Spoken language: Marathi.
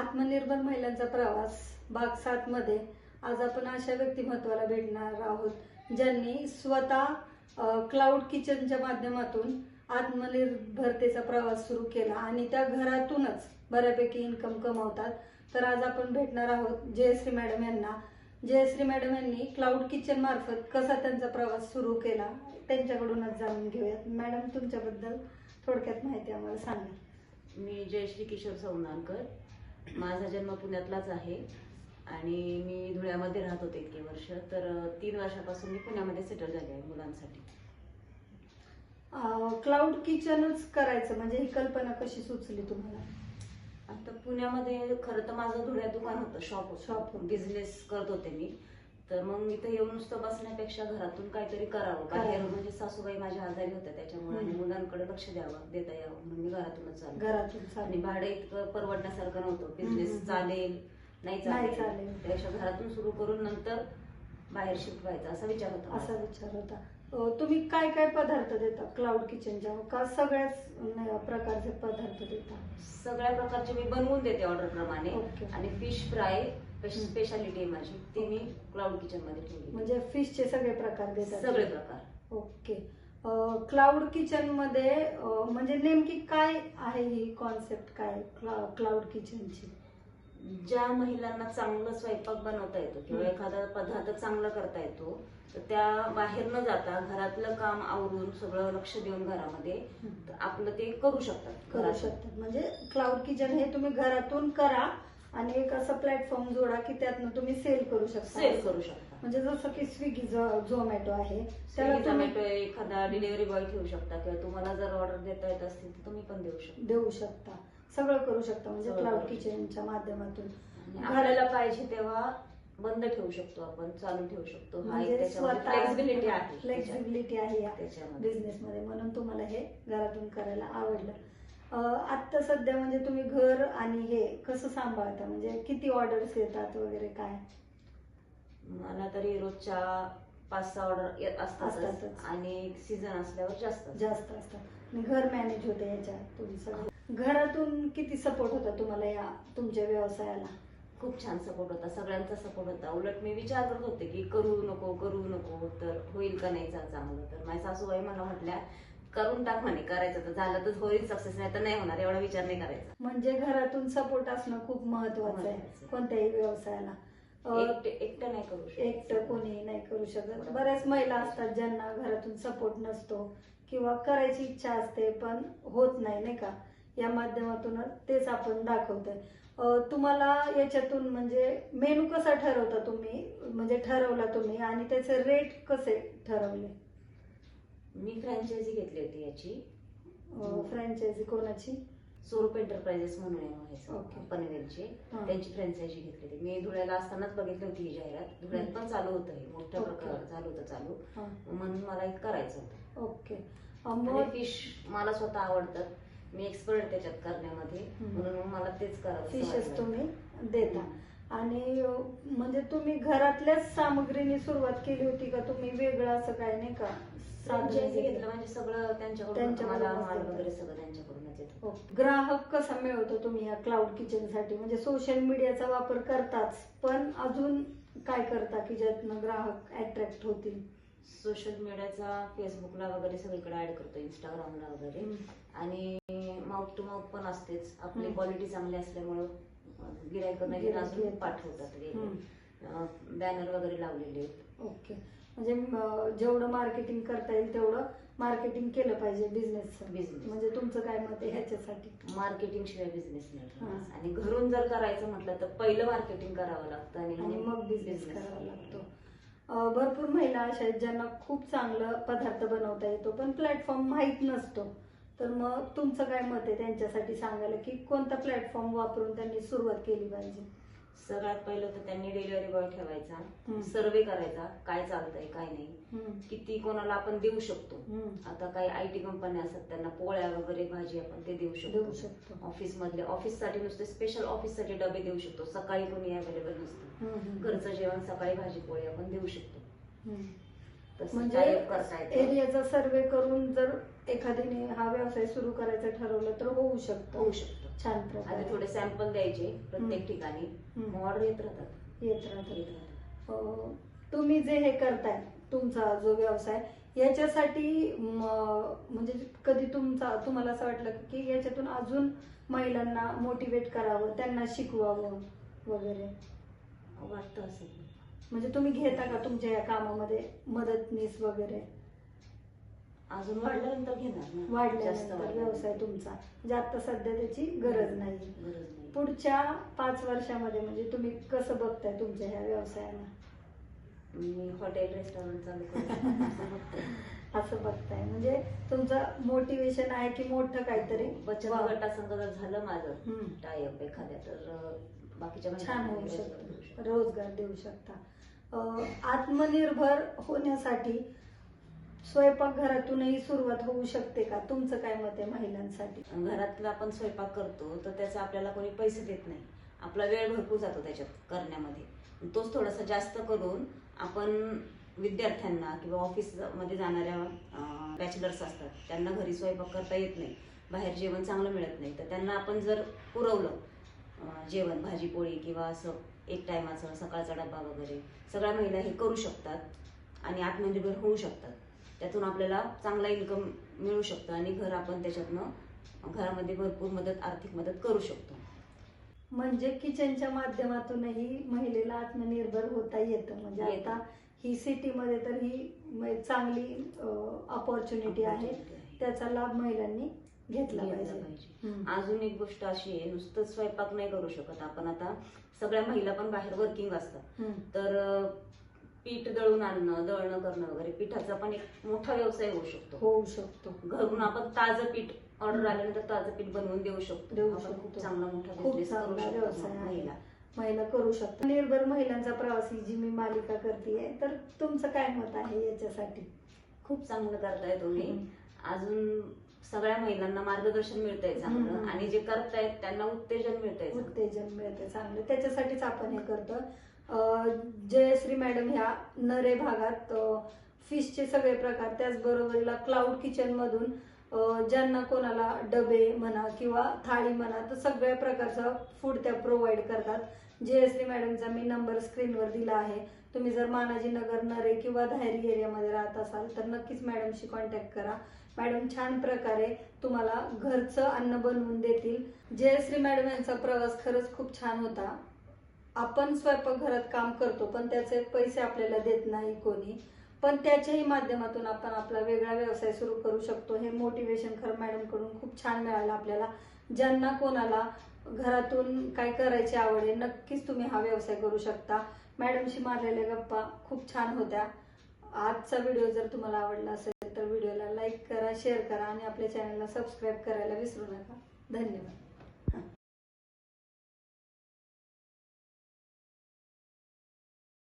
आत्मनिर्भर महिलांचा प्रवास भाग 7 मध्ये आज आपण अशा व्यक्तिमत्वाला भेटणार आहोत ज्यांनी स्वतः क्लाउड किचनच्या माध्यमातून आत्मनिर्भरतेचा प्रवास सुरू केला आणि त्या घरातूनच बऱ्यापैकी इन्कम कमवतात. तर आज आपण भेटणार आहोत जयश्री मॅडम यांना. जयश्री मॅडम यांनी क्लाउड किचन मार्फत कसा त्यांचा प्रवास सुरू केला त्यांच्याकडूनच जाणून घेऊयात. मॅडम, तुमच्याबद्दल थोडक्यात माहिती आम्हाला सांगा. मी जयश्री किशोर सौनाळकर. माझा जन्म पुण्यातलाच आहे आणि मी धुळ्यामध्ये राहत होते इतके वर्ष. तर 3 वर्षापासून मी पुण्यामध्ये सेटल झाले आहे मुलांसाठी. क्लाउड किचनच करायचं म्हणजे ही कल्पना कशी सुचली तुम्हाला? आता पुण्यामध्ये खरं तर माझं धुळ्यात दुकान होतं, शॉप बिझनेस करत होते मी. तर मग इथं येऊन नुसतं बसण्यापेक्षा घरातून काहीतरी करावं. बाहेर म्हणजे सासूबाई माझ्या आजारी होत्या त्याच्यामुळे आणि मुलांकडे लक्ष देता यावं म्हणून मी घरातूनच चालू. आणि भाडं इतकं परवडण्यासारखं नव्हतं. बिझनेस चालेल नाही चालेल त्यापेक्षा घरातून सुरू करून नंतर बाहेर शिफ्ट व्हायचं असा विचार होता. तुम्ही काय काय पदार्थ देता क्लाउड किचनच्या? का सगळ्याच प्रकारचे पदार्थ देता? सगळ्या प्रकारचे मी बनवून देते ऑर्डर प्रमाणे. आणि फिश फ्राय स्पेशालिटी आहे माझी, ती मी क्लाउड किचन मध्ये ठेवली. म्हणजे फिशचे सगळे प्रकार देतात? सगळे प्रकार. ओके. क्लाउड किचन मध्ये म्हणजे नेमकी काय आहे ही कॉन्सेप्ट, काय क्लाउड किचनची? ज्या महिलांना चांगलं स्वयंपाक बनवता येतो किंवा एखादा पदार्थ चांगला करता येतो तर त्या बाहेर न जाता घरातलं काम आवरून सगळं लक्ष देऊन घरामध्ये आपलं ते करू शकतात. म्हणजे क्लाउड किचन हे तुम्ही घरातून करा आणि एक असं प्लॅटफॉर्म जोडा की त्यातनं तुम्ही सेल करू शकता. म्हणजे जसं की स्विगी झोमॅटो आहे, झोमॅटो एखादा डिलिव्हरी बॉय ठेवू शकता किंवा तुम्हाला जर ऑर्डर देता येत असतील तर तुम्ही पण देऊ शकता. सगळं करू शकता म्हणजे क्लाउड किचनच्या माध्यमातून. आपल्याला पाहिजे तेव्हा बंद ठेवू शकतो, आपण चालू ठेवू शकतो. फ्लेक्झिबिलिटी आहे या बिझनेस मध्ये, म्हणून तुम्हाला हे घरातून करायला आवडलं. आता सध्या म्हणजे तुम्ही घर आणि हे कसं सांभाळता? म्हणजे किती ऑर्डर्स येतात वगैरे काय? मला तरी रोजच्या 5-6 ऑर्डर असतात आणि सीझन असल्यावर जास्त असतात. घर मॅनेज होते याच्यात तुमचं? घरातून किती सपोर्ट होता तुम्हाला या तुमच्या व्यवसायाला? खूप छान सपोर्ट होता, सगळ्यांचा सपोर्ट होता. उलट मी विचार करत होते की करू नको तर होईल का नाही चांगलं. तर माझ्या सासूबाई मला म्हटल्या करून टाक म्हणे, करायचं तर झालं तर होईल सक्सेस, नाही तर नाही होणार, एवढा विचार नाही करायचा. म्हणजे घरातून सपोर्ट असणं खूप महत्वाचं आहे कोणत्याही व्यवसायाला. एकटं नाही करू शकत, एकटं कोणी नाही करू शकत. बऱ्याच महिला असतात ज्यांना घरातून सपोर्ट नसतो किंवा करायची इच्छा असते पण होत नाही का. या माध्यमातून तेच आपण दाखवतोय. तुम्हाला याच्यातून म्हणजे मेनू कसा ठरवता तुम्ही, म्हणजे ठरवला तुम्ही आणि त्याचे रेट कसे ठरवले? मी फ्रँचायझी घेतली होती याची. फ्रँचायझी कोणाची? स्वरूप एंटरप्राइजेस म्हणून आहे पनवेलची, त्यांची फ्रँचायझी घेतली. मी धुळ्याला असतानाच बघितली होती ही जाहिरात. धुळ्यात पण चालू होतं, हे मोठ्या प्रकारात चालू म्हणून मला एक करायचं होतं. ओके. फिश मला स्वतः आवडतात, मी एक्सपर्ट त्याच्यात करण्यामध्ये, म्हणून मला तेच करायचं. फिशच तुम्ही देता. आणि म्हणजे तुम्ही घरातल्याच सामग्रीने सुरुवात केली होती का तुम्ही वेगळं असं काय नाही का? घेतलं म्हणजे सगळं त्यांच्याकडून, माल वगैरे सगळं त्यांच्याकडूनच येतं. ग्राहक कसा मिळवतो तुम्ही या क्लाउड किचन साठी? म्हणजे सोशल मीडियाचा वापर करताच पण अजून काय करता की ज्यातनं ग्राहक अट्रॅक्ट होतील? सोशल मीडियाचा फेसबुकला वगैरे सगळीकडे ऍड करतो, इंस्टाग्रामला वगैरे. आणि माउथ टू माउथ पण असतेच. आपली क्वालिटी चांगली असल्यामुळं गिरायकांना अजून पाठवतात. बॅनर वगैरे लावलेले आहेत. ओके. म्हणजे जेवढं मार्केटिंग करता येईल तेवढं मार्केटिंग केलं पाहिजे बिझनेस. म्हणजे तुमचं काय मत आहे ह्याच्यासाठी? मार्केटिंग शिवाय बिझनेस नाही. आणि घरून जर करायचं म्हटलं तर पहिलं मार्केटिंग करावं लागतं आणि मग बिझनेस करावा लागतो. भरपूर महिला अशा आहेत ज्यांना खूप चांगलं पदार्थ बनवता येतो पण प्लॅटफॉर्म माहीत नसतो. तर मग तुमचं काय मत आहे त्यांच्यासाठी सांगायला की कोणता प्लॅटफॉर्म वापरून त्यांनी सुरुवात केली पाहिजे? सगळ्यात पहिलं तर त्यांनी डिलिव्हरी बॉय ठेवायचा, सर्वे करायचा काय चालतंय काय नाही, किती कोणाला आपण देऊ शकतो. आता काही IT कंपन्या असतात त्यांना पोळ्या वगैरे भाजी आपण ते देऊ शकतो. ऑफिससाठी नुसते स्पेशल ऑफिससाठी डबे देऊ शकतो. सकाळी कोणी अवेलेबल नसतं, घरचं जेवण सकाळी भाजी पोळी आपण देऊ शकतो. म्हणजे एरियाचा सर्वे करून जर एखाद्याने हा व्यवसाय सुरू करायचा ठरवलं तर होऊ शकतो. छान आधी प्रकारे थोडे सॅम्पल द्यायचे प्रत्येक ठिकाणी, मग ऑर्डर येत राहतात. येत राहतात. तुम्ही जे हे करताय, तुमचा जो व्यवसाय, याच्यासाठी म्हणजे कधी तुम्हाला असं वाटलं की याच्यातून अजून महिलांना मोटिवेट करावं, त्यांना शिकवावं वगैरे, वाटतं असं. म्हणजे तुम्ही घेता का तुमच्या या कामामध्ये मदतनीस वगैरे? अजून वाढल्यानंतर घेणार ना, जास्त वाढल्यानंतर वाढल्यानंतर. व्यवसाय तुमचा, म्हणजे आता सध्या त्याची गरज नाही. गरज नाही. पुढच्या 5 वर्षामध्ये म्हणजे तुम्ही कसं बघताय तुमच्या ह्या व्यवसायाला? मी हॉटेल रेस्टॉरंट चालू करू असं बघते. असं बघताय, म्हणजे तुमचं मोटिवेशन आहे की मोठं काहीतरी बचत गटासंग जर झालं माझं हम्म. टायअप एखाद्या, तर बाकीच्या छान महिलांना होऊ रोजगार देऊ शकतं, शकतो. रोजगार देऊ शकता. आत्मनिर्भर होण्यासाठी स्वयंपाकघरातूनही सुरुवात होऊ शकते का? तुमचं काय मत आहे महिलांसाठी? घरातला आपण स्वयंपाक करतो तर त्याचा आपल्याला कोणी पैसे देत नाही, आपला वेळ भरपूर जातो त्याच्यात करण्यामध्ये. तोच थोडासा जास्त करून आपण विद्यार्थ्यांना किंवा ऑफिस मध्ये जाणाऱ्या बॅचलर्स असतात, त्यांना घरी स्वयंपाक करता येत नाही, बाहेर जेवण चांगलं मिळत नाही, तर त्यांना आपण जर पुरवलं जेवण, भाजी पोळी किंवा असं एक टायमाचं सकाळचा डबा वगैरे, सगळ्या महिला हे करू शकतात आणि आत्मनिर्भर होऊ शकतात. त्यातून आपल्याला चांगला इन्कम मिळू शकतं आणि घर आपण त्याच्यातनं घरामध्ये भरपूर मदत, आर्थिक मदत करू शकतो. म्हणजे किचनच्या माध्यमातूनही महिलेला आत्मनिर्भर होता येतं. म्हणजे आता ही सिटीमध्ये तर ही चांगली अपॉर्च्युनिटी आहे, त्याचा लाभ महिलांनी घेतला पाहिजे. अजून एक गोष्ट अशी आहे, नुसतं स्वयंपाक नाही करू शकत आपण. आता सगळ्या महिला पण बाहेर वर्किंग असतात, तर पीठ दळून आणणं, दळणं करणं वगैरे, पिठाचा पण एक मोठा व्यवसाय होऊ शकतो. घरून आपण ताजं पीठ ऑर्डर आल्यानंतर ताजं पीठ बनवून देऊ शकतो. खूप चांगला मोठा बिझनेस करू शकतो महिला करू शकतात. निर्भर महिलांचा प्रवास ही जी मी मालिका करते, तर तुमचं काय मत आहे याच्यासाठी? खूप चांगलं करताय तुम्ही. अजून सगळ्या महिलांना मार्गदर्शन मिळतंय चांगलं, आणि जे करतायत त्यांना उत्तेजन मिळतंय चांगलं. त्याच्यासाठीच आपण हे करतो. जयश्री मॅडम ह्या नरे भागात फिशचे सगळे प्रकार, त्याचबरोबरीला क्लाउड किचन मधून ज्यांना कोणाला डबे म्हणा किंवा थाळी म्हणा, तर सगळ्या प्रकारचं फूड त्या प्रोव्हाइड करतात. जयश्री मॅडमचा मी नंबर स्क्रीनवर दिला आहे. तुम्ही जर मानाजी नगर, नरे किंवा धायरी एरियामध्ये राहत असाल तर नक्कीच मॅडमशी कॉन्टॅक्ट करा. मॅडम छान प्रकारे तुम्हाला घरचं अन्न बनवून देतील. जयश्री मॅडम यांचा प्रवास खरंच खूप छान होता. आपण स्वयंपाकघरात काम करतो पण त्याचे पैसे आपल्याला देत नाही कोणी, पण त्याच्याही माध्यमातून आपण आपला वेगळा व्यवसाय सुरू करू शकतो. हे मोटिवेशन खरं मॅडम कडून खूप छान मिळालं आपल्याला. ज्यांना कोणाला घरातून काय करायची आवड आहे, नक्कीच तुम्ही हा व्यवसाय करू शकता. मॅडमशी मारलेल्या गप्पा खूप छान होत्या. आजचा व्हिडिओ जर तुम्हाला आवडला असेल तर व्हिडिओला लाईक करा, शेअर करा आणि आपल्या चॅनलला सबस्क्राईब करायला विसरू नका. धन्यवाद.